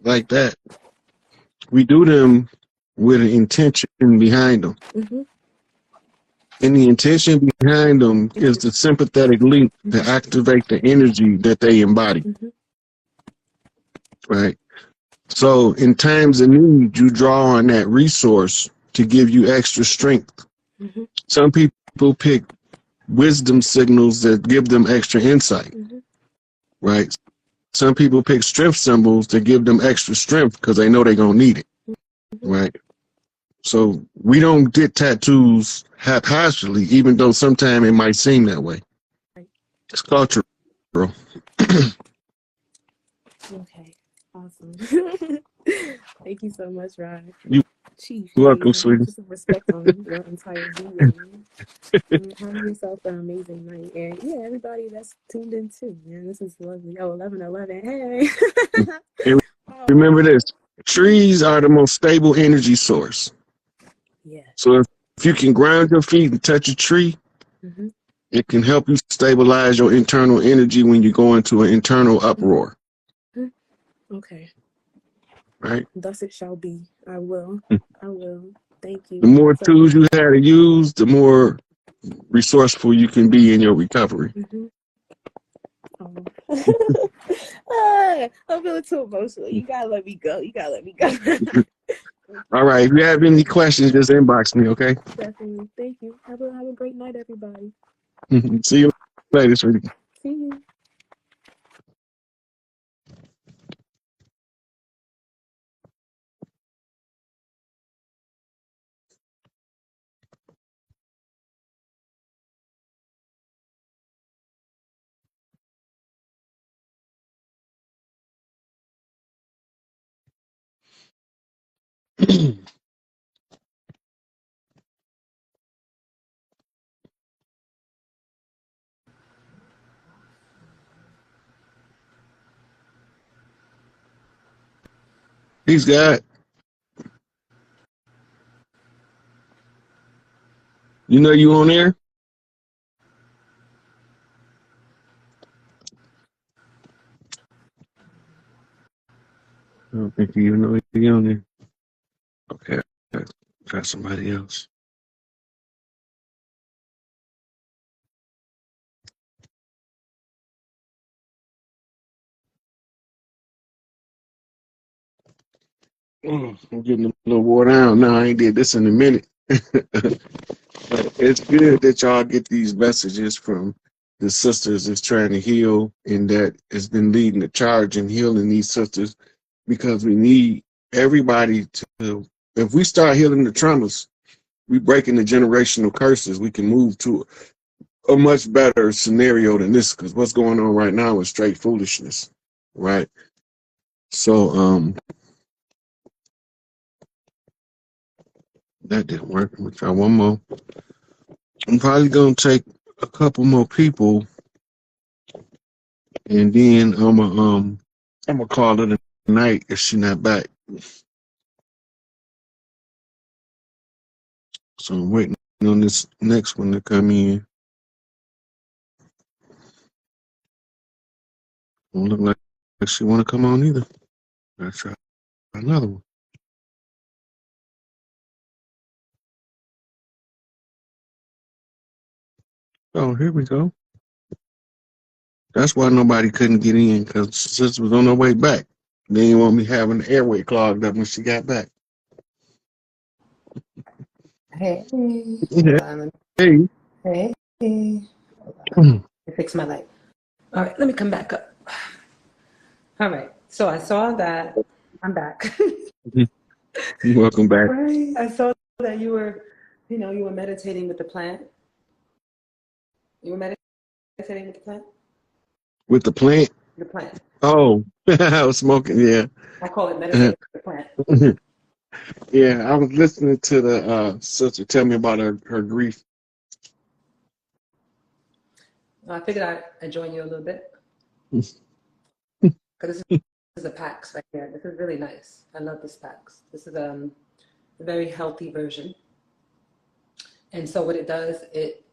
like that, we do them with an intention behind them. And the intention behind them is the sympathetic link to activate the energy that they embody. Right? So in times of need, you draw on that resource to give you extra strength. Some people pick wisdom signals that give them extra insight. Right? Some people pick strength symbols to give them extra strength because they know they're going to need it. Right? So we don't get tattoos haphazardly, even though sometimes it might seem that way. It's cultural. Okay, awesome. Thank you so much, Rod. Chief, You're welcome, sweetie. Just respect on your entire video. Have yourself an amazing night. And yeah, everybody that's tuned in too. Man, this is lovely. Oh, 11:11. Hey. And remember this. Trees are the most stable energy source. Yeah. So if you can ground your feet and touch a tree, it can help you stabilize your internal energy when you go into an internal uproar. Okay. Right? Thus it shall be. I will. I will. Thank you. The more tools you have to use, the more resourceful you can be in your recovery. I'm feeling too emotional. You gotta let me go. You gotta let me go. All right. If you have any questions, just inbox me, okay? Definitely. Thank you. Have a great night, everybody. See you later, sweetie. See you. Peace, God. You know you on air? I don't think you even know you're on there. Okay. Got somebody else. I'm getting a little wore down now. I ain't did this in a minute. But it's good that y'all get these messages from the sisters that's trying to heal and that has been leading the charge in healing these sisters, because we need everybody to, if we start healing the traumas, we breaking the generational curses, we can move to a much better scenario than this, because what's going on right now is straight foolishness, right? So that didn't work. I'm gonna try one more. I'm probably gonna take a couple more people, and then I'm gonna call it a night if she's not back. So I'm waiting on this next one to come in. Don't look like she want to come on either. I'll try another one. Oh, here we go. That's why nobody couldn't get in, because sister was on her way back. They didn't want me having the airway clogged up when she got back. Hey. Yeah. Hey. Hey. Hold on. Let me fix my light. All right, let me come back up. All right, so I saw that. I'm back. Welcome back. Right. I saw that you were meditating with the plant. You were meditating with the plant? With the plant? The plant. Oh, I was smoking, yeah. I call it meditating with the plant. Yeah, I was listening to the sister tell me about her grief. I figured I'd join you a little bit. Because this is a PAX right here. This is really nice. I love this PAX. This is a very healthy version. And so what it does, it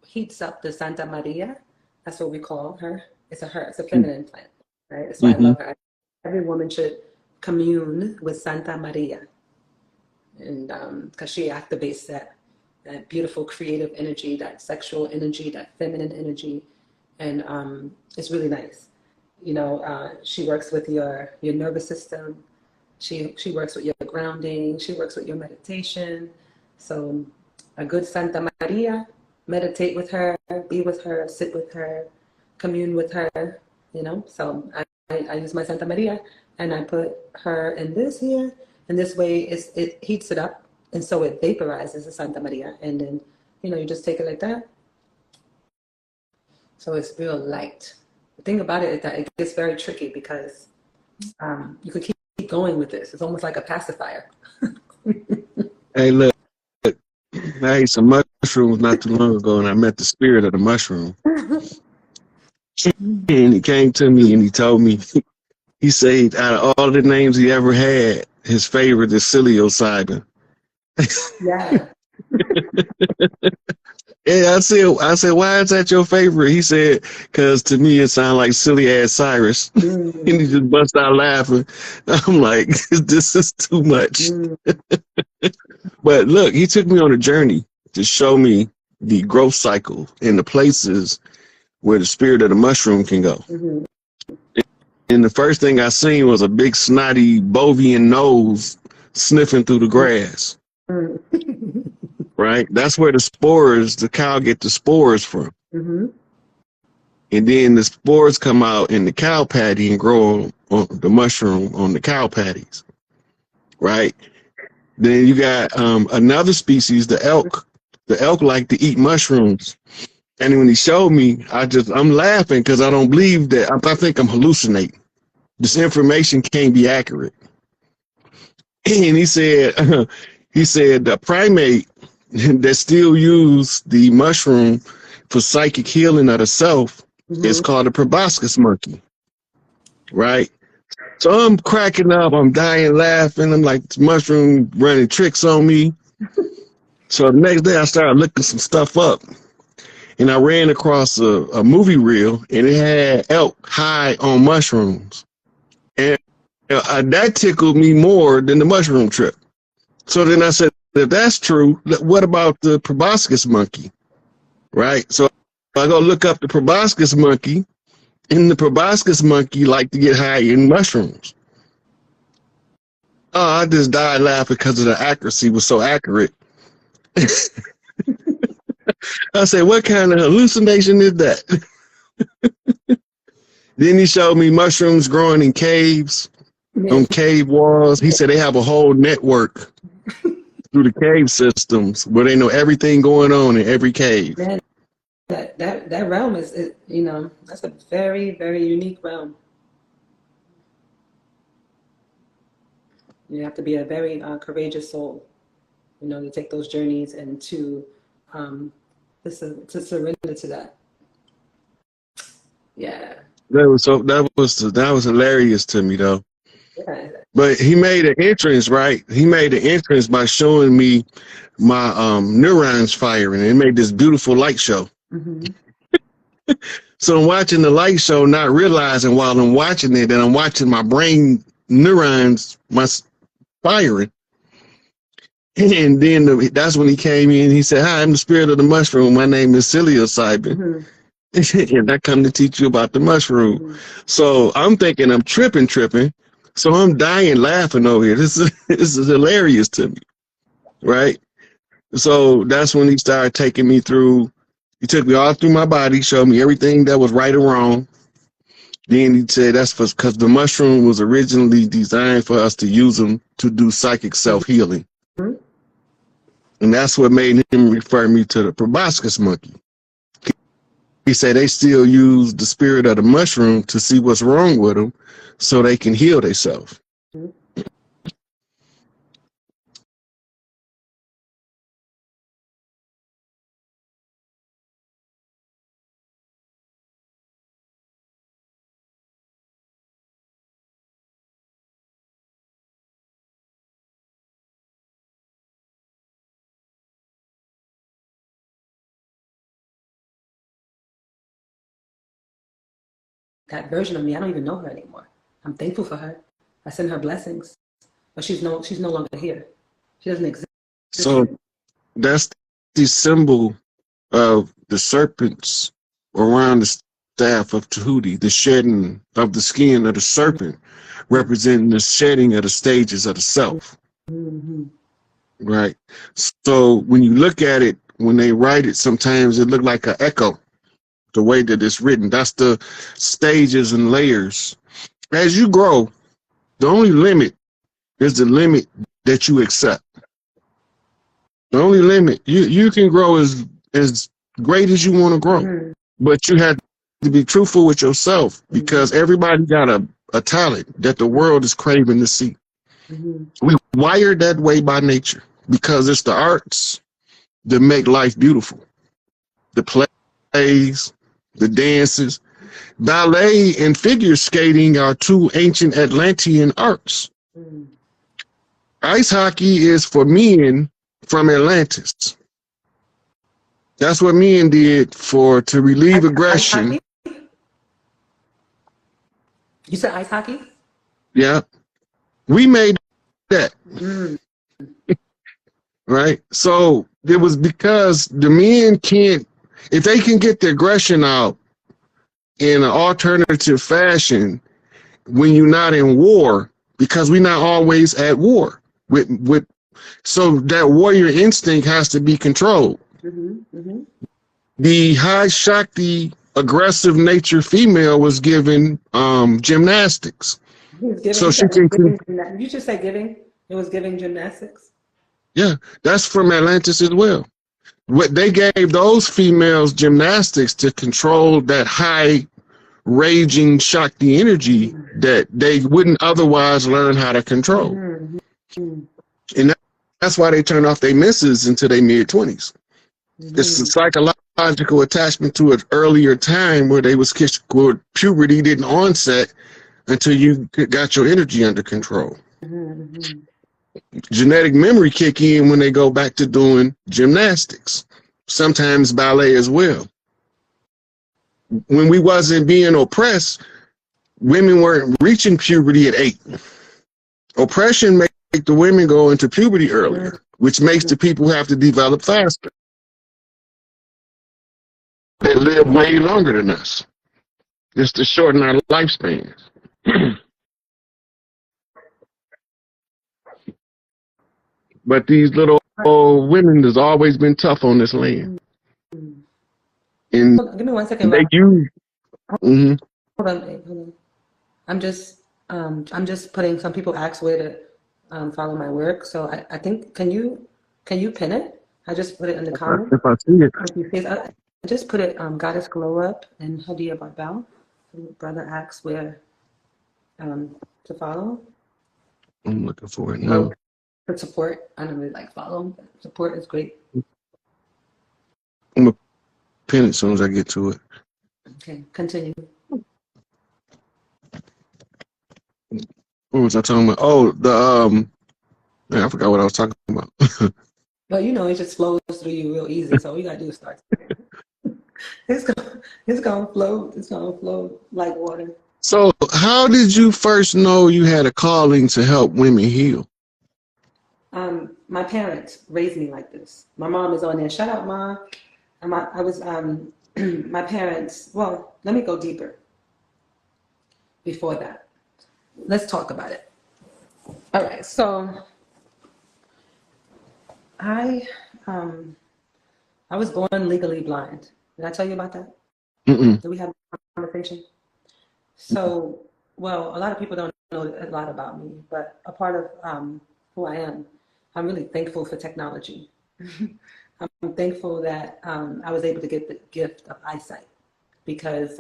heats up the Santa Maria. That's what we call her. It's a feminine plant, right? That's why I love her. every woman should commune with Santa Maria, and because she activates that beautiful creative energy, that sexual energy, that feminine energy, and it's really nice. You know, she works with your nervous system. She works with your grounding. She works with your meditation. So a good Santa Maria, meditate with her, be with her, sit with her, commune with her. You know, so I use my Santa Maria and I put her in this here, and this way it heats it up, and so it vaporizes the Santa Maria, and then you know you just take it like that. So it's real light. The thing about it is that it gets very tricky because you could keep going with this. It's almost like a pacifier. Hey, look, I ate some mushrooms not too long ago, and I met the spirit of the mushroom. And he came to me and he told me, he said, out of all the names he ever had, his favorite is psilocybin. Yeah. And I said, why is that your favorite? He said, because to me it sounds like silly ass Cyrus. And he just bust out laughing. I'm like, this is too much. But look, he took me on a journey to show me the growth cycle and the places where the spirit of the mushroom can go. And the first thing I seen was a big snotty bovine nose sniffing through the grass. Right? That's where the spores, the cow get the spores from. And then the spores come out in the cow patty and grow on the mushroom on the cow patties. Right? Then you got another species, the elk. The elk like to eat mushrooms. And when he showed me, I'm laughing because I don't believe that. I think I'm hallucinating. This information can't be accurate. And he said the primate that still use the mushroom for psychic healing of the self is called a proboscis monkey. Right? So I'm cracking up, I'm dying laughing. I'm like, this mushroom running tricks on me. So the next day I started looking some stuff up. And I ran across a movie reel, and it had elk high on mushrooms. And that tickled me more than the mushroom trip. So then I said, if that's true, what about the proboscis monkey? Right? So I go look up the proboscis monkey, and the proboscis monkey like to get high in mushrooms. Oh, I just died laughing because of the accuracy was so accurate. I said, what kind of hallucination is that? Then he showed me mushrooms growing in caves, on cave walls. He said they have a whole network through the cave systems where they know everything going on in every cave. Man, that realm is, you know, that's a very, very unique realm. You have to be a very courageous soul, you know, to take those journeys and to surrender to that. Yeah. That was hilarious to me though. Yeah. But he made an entrance, right? He made an entrance by showing me my neurons firing, and it made this beautiful light show. So I'm watching the light show, not realizing while I'm watching it that I'm watching my brain neurons firing. And then that's when he came in. He said, "Hi, I'm the spirit of the mushroom. My name is psilocybin, and I come to teach you about the mushroom." So I'm thinking I'm tripping. So I'm dying laughing over here. This is hilarious to me, right? So that's when he started taking me through. He took me all through my body, showed me everything that was right or wrong. Then he said that's because the mushroom was originally designed for us to use them to do psychic self-healing. And that's what made him refer me to the proboscis monkey. He said they still use the spirit of the mushroom to see what's wrong with them so they can heal themselves. That version of me, I don't even know her anymore. I'm thankful for her. I send her blessings, but she's no longer here. She doesn't exist. So that's the symbol of the serpents around the staff of Tahuti, the shedding of the skin of the serpent, representing the shedding of the stages of the self. Mm-hmm. Right. So when you look at it, when they write it, sometimes it look like an echo, the way that it's written. That's the stages and layers. As you grow, the only limit is the limit that you accept. The only limit, you can grow as great as you want to grow, Mm-hmm. but you have to be truthful with yourself, because everybody got a talent that the world is craving to see. Mm-hmm. We wired that way by nature, because it's the arts that make life beautiful. The plays, the dances, ballet and figure skating are two ancient Atlantean arts. Mm-hmm. Ice hockey is for men from Atlantis. That's what men did to relieve aggression. Ice hockey? You said ice hockey? Yeah. We made that. Mm-hmm. Right? So it was because the men can't, if they can get the aggression out in an alternative fashion when you're not in war, because we're not always at war with so that warrior instinct has to be controlled. Mm-hmm. Mm-hmm. The high Shakti aggressive nature female was given gymnastics. So she can You just said giving. It was giving gymnastics. Yeah, that's from Atlantis as well. What they gave those females gymnastics to control that high raging Shakti energy that they wouldn't otherwise learn how to control. Mm-hmm. And that's why they turn off their misses into their mid-20s. Mm-hmm. It's a psychological attachment to an earlier time where where puberty didn't onset until you got your energy under control. Mm-hmm. Genetic memory kick in when they go back to doing gymnastics, sometimes ballet as well. When we wasn't being oppressed, women weren't reaching puberty at 8. Oppression make the women go into puberty earlier, which makes the people have to develop faster. They live way longer than us. Just to shorten our lifespans. But these little old women has always been tough on this land. And Give me 1 second. they use. Mm-hmm. Hold on. I'm just putting. Some people ask where to follow my work, so I think can you pin it? I just put it in the comments. If I see it. If you see it, I just put it. Goddess Glow Up and Hadia Barbell. Brother asks where to follow. I'm looking for it now. For support, I don't really like follow. But support is great. I'm gonna pin it as soon as I get to it. Okay, continue. What was I talking about? Oh, I forgot what I was talking about. Well, it just flows through you real easy. So all you gotta do is start. It's gonna flow. It's gonna flow like water. So, how did you first know you had a calling to help women heal? My parents raised me like this. My mom is on there. Shout out, Mom. I was my parents. Well, let me go deeper. Before that, let's talk about it. All right. So, I was born legally blind. Did I tell you about that? Mm-mm. Did we have a conversation? So, well, a lot of people don't know a lot about me, but a part of who I am, I'm really thankful for technology. I'm thankful that I was able to get the gift of eyesight because,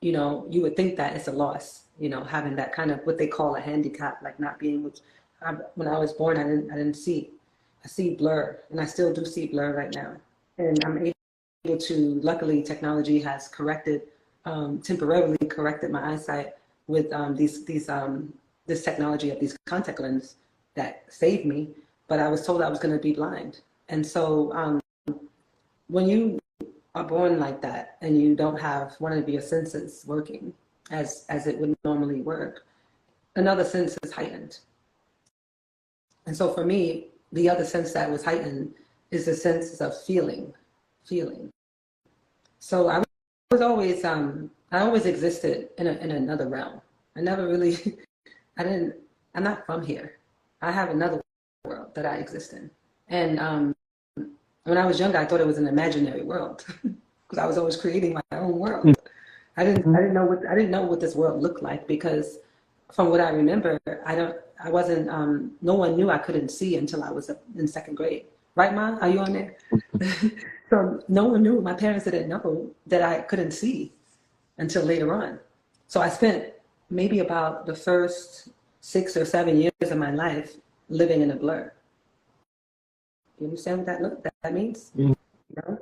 you would think that it's a loss, having that kind of what they call a handicap, like not being able to. When I was born, I didn't see. I see blur, and I still do see blur right now. And I'm able to, luckily, technology has temporarily corrected my eyesight with this technology of these contact lenses that saved me. But I was told I was going to be blind. And so when you are born like that and you don't have one of your senses working, as it would normally work. Another sense is heightened. And so for me, the other sense that was heightened is the sense of feeling. So I was always, I always existed in another realm. I never really, I'm not from here. I have another world that I exist in. And when I was younger, I thought it was an imaginary world because I was always creating my own world. I didn't know what this world looked like, because from what I remember, no one knew I couldn't see until I was in second grade. Right, Ma? Are you on there? So no one knew. My parents didn't know that I couldn't see until later on. So I spent maybe about the first 6 or 7 years of my life living in a blur. You understand what that means? You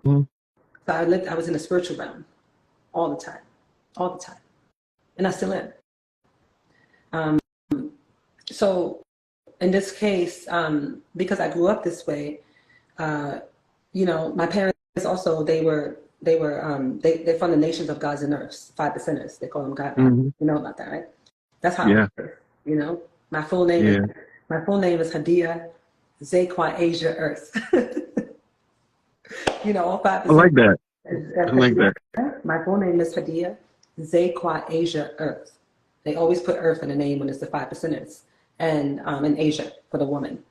know? So I was in a spiritual realm all the time, and I still am. So in this case, because I grew up this way, you know, my parents also, they're from the nations of gods and earths, 5 percenters. They call them God. You know about that, right? That's how. Yeah. You know, my full name is Hadia Zaquan Asia Earth. You know, all 5 percenters. I like that. I like that. My full name is Hadia Zaquan Asia Earth. They always put Earth in the name when it's the 5 percenters, and in Asia for the woman.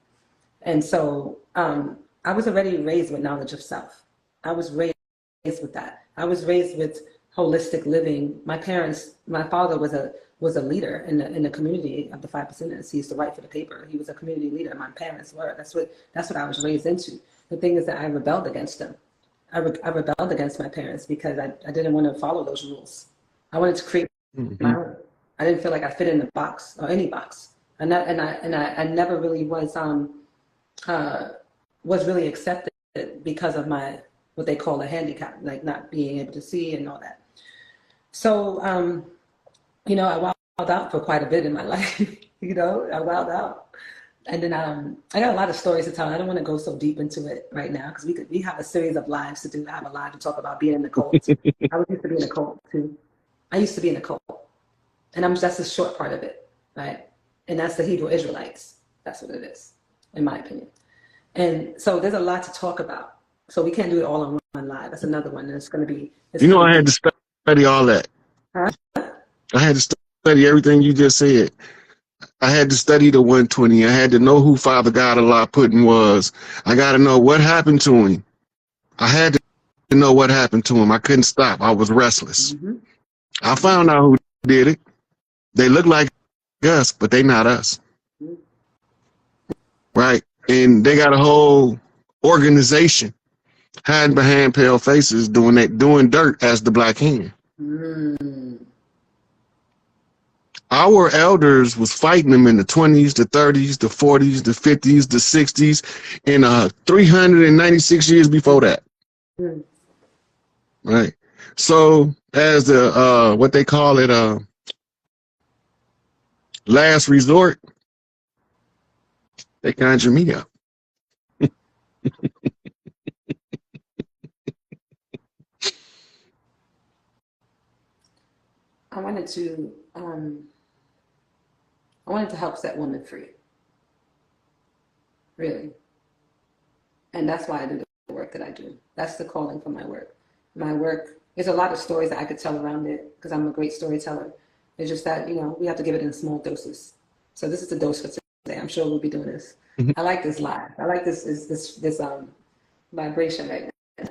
And so I was already raised with knowledge of self. I was raised with that. I was raised with holistic living. My father was a leader in the community of the 5 percenters. He used to write for the paper. He was a community leader. My parents were. That's what I was raised into. The thing is that I rebelled against them. I rebelled against my parents because I didn't want to follow those rules. I wanted to create my own. I didn't feel like I fit in the box or any box. I never really was really accepted because of my, what they call a handicap, like not being able to see and all that. So, you know, I wilded out for quite a bit in my life. You know, I wilded out. And then I got a lot of stories to tell. I don't want to go so deep into it right now because we have a series of lives to do. I have a live to talk about being in the cult. I used to be in a cult too. I used to be in a cult. And that's a short part of it, right? And that's the Hebrew Israelites. That's what it is, in my opinion. And so there's a lot to talk about. So we can't do it all on one live. That's another one. It's going to be. You know, I had to study all that. Huh? I had to study everything you just said. I had to study the 120. I had to know who Father God Allah Putin was. I got to know what happened to him. I had to know what happened to him. I couldn't stop. I was restless. I found out who did it. They look like us, but they not us. Right? And they got a whole organization hiding behind pale faces doing dirt as the Black Hand. Our elders was fighting them in the 20s, the 30s, the 40s, the 50s, the 60s, and 396 years before that. Right. So as the what they call it, last resort, they conjure me up. I wanted to help set women free, really. And that's why I do the work that I do. That's the calling for my work. My work, there's a lot of stories that I could tell around it because I'm a great storyteller. It's just that, you know, we have to give it in small doses. So this is the dose for today. I'm sure we'll be doing this. I like this live. I like this vibration right now.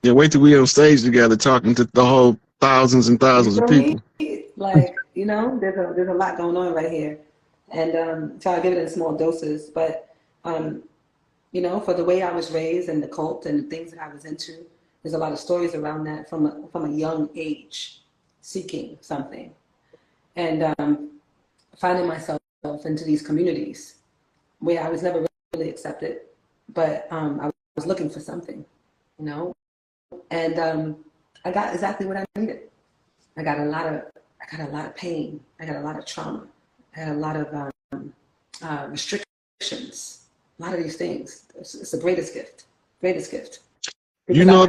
Yeah, wait till we on stage together talking to the whole thousands and thousands of people. Like, you know, there's a lot going on right here. And so I give it in small doses. But, you know, for the way I was raised and the cult and the things that I was into, there's a lot of stories around that from a young age, seeking something. And finding myself into these communities where I was never really accepted, but I was looking for something, you know? And I got exactly what I needed. I got a lot of pain. I got a lot of trauma. I had a lot of restrictions. A lot of these things. It's the greatest gift. Greatest gift. Because you know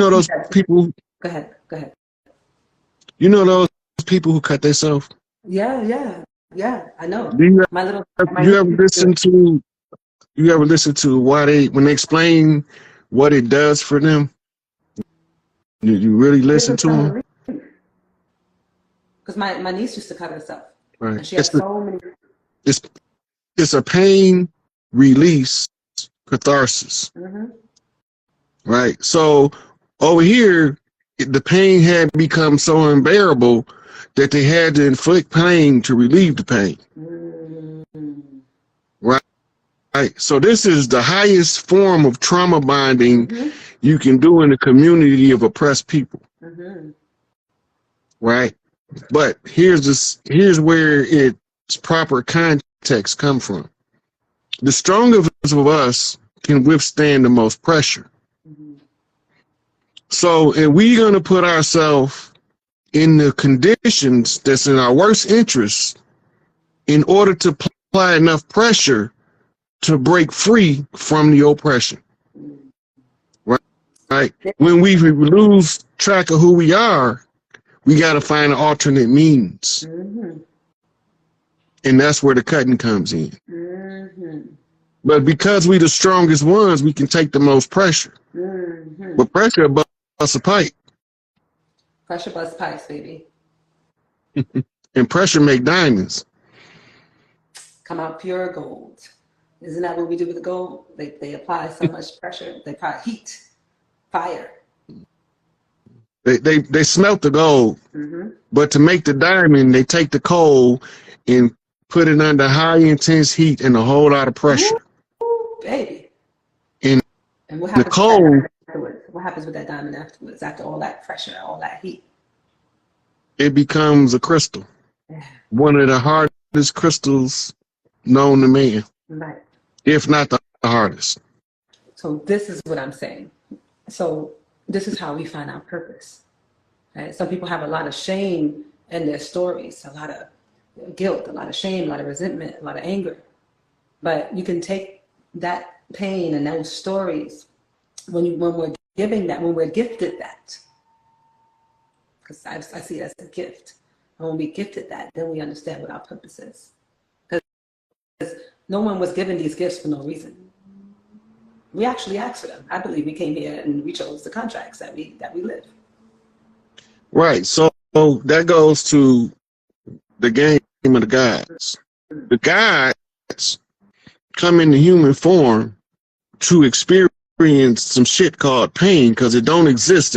those people. Go ahead. You know those people who cut themselves? Yeah. I know. Do you My little. you ever listen to why when they explain what it does for them? You really listen to them? Because my niece used to cut herself, Right. and she has so many. It's a pain release catharsis. Right. So over here, the pain had become so unbearable that they had to inflict pain to relieve the pain. Right. Right. So this is the highest form of trauma bonding you can do in a community of oppressed people. Right. But here's where its proper context come from. The strongest of us can withstand the most pressure. So, and we're going to put ourselves in the conditions that's in our worst interest in order to apply enough pressure to break free from the oppression. Right? When we lose track of who we are, we got to find an alternate means. And that's where the cutting comes in. But because we the strongest ones, we can take the most pressure. But pressure busts a pipe. Pressure busts pipes, baby. And pressure make diamonds. Come out pure gold. Isn't that what we do with the gold? They apply so much pressure. They apply heat, fire. They smelt the gold. But to make the diamond, they take the coal and put it under high intense heat and a whole lot of pressure. Ooh, baby. And what happens the coal, afterwards? What happens with that diamond afterwards? After all that pressure, all that heat? it becomes a crystal. One of the hardest crystals known to man. Right. If not the hardest. So this is what I'm saying. So this is how we find our purpose. Right? Some people have a lot of shame in their stories, a lot of guilt, a lot of shame, a lot of resentment, a lot of anger. But you can take that pain and those stories when we're giving that, when we're gifted that, because I see it as a gift. And when we gifted that, then we understand what our purpose is. Because no one was given these gifts for no reason. We actually asked for them. I believe we came here and we chose the contracts that we live. Right. So that goes to the game of the gods. The gods come into human form to experience some shit called pain because it don't exist